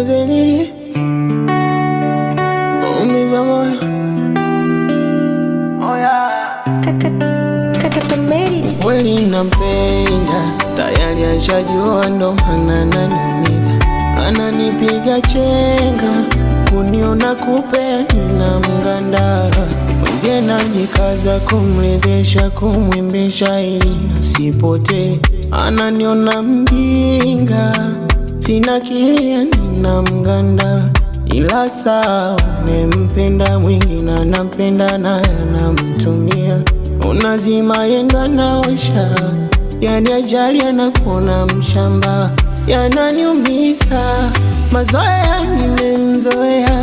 Roseli, umiva moyo. Oh yeah. Kweli nampenda, tayari ashajua, ndo maana ananiumiza. Ananipiga chenga, kuniona kupea nina mganda. Mwenzie najikaza kumlezesha, kumwimbisha ili asipotee. Ananiona mjinga, sina kilia nina mganda. Ila sawa, nempenda mwingine anampenda naye anamtumia. Unazima yendo anaosha, yani ajali anakuona mshamba. Yananiumiza, mazoea nimemzoea.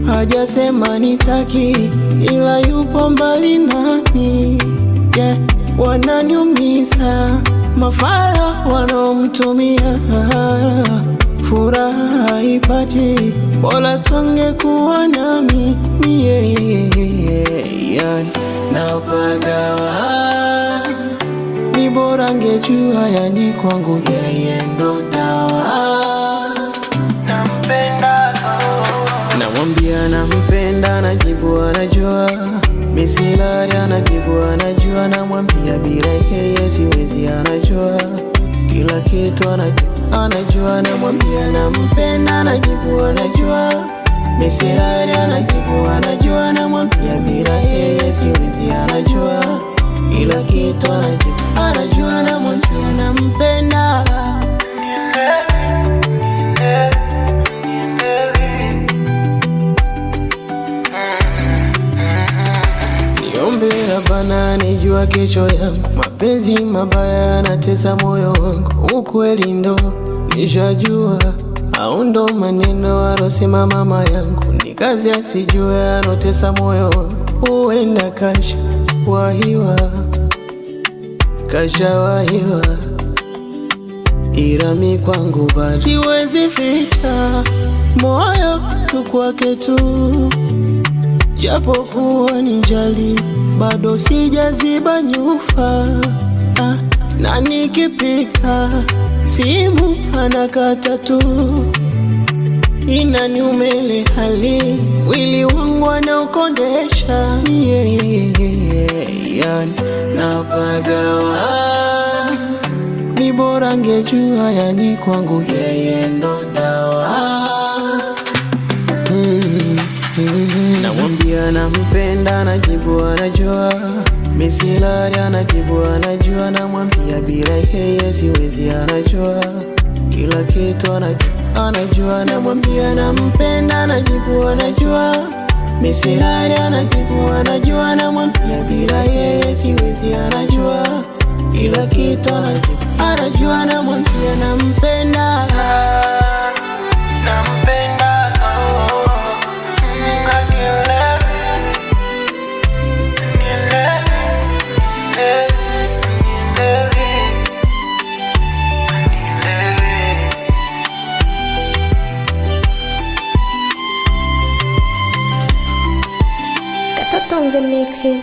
Hajasema nitaki, ila yupo mbali nami. Yeah, wananiumiza mafala wanaomtumia. Furaha haipati, bora tungekuwa nami. Yani napagawa, ni bora ngejua, yani kwangu yeye ndo dawa. Nampenda, namwambia nampenda, najibu anajua. Misilari anajibu anajua, namwambia bila yeye siwezi anajua. Kila kitu anajua, namwambia nampenda, najibu anajua. Misilari anajibu anajua, namwambia bila yeye siwezi anajua. Kila kitu anajua, namwambia nampenda. Niombe Rabbana nijua kesho yangu. Mapenzi mabaya yanatesa moyo wangu. Ukweli ndo nishajua, au ndo maneno alosema mama yangu. Ni kazi asijue, anotesa moyo wangu. Huenda kashawahiwa, ila mi kwangu bado siwezi ficha moyo tu kwake tu. Japo kuwa nijali, bado sijaziba nyufa. Na nikipika simu anakata tu. Inaniumele hali, mwili wangu anaukondesha. Yani napagawa, ni bora ngejua, yani kwangu yeye ndo dawa. Namwambia nampenda, najibu anajua. Misilari anajibu anajua, namwambia bila yeye siwezi anajua. Kila kitu anajua, namwambia nampenda, najibu anajua. Misilari anajibu anajua, namwambia bila yeye siwezi anajua. Kila kitu anajua, namwambia nampenda. Katoto on the mixing.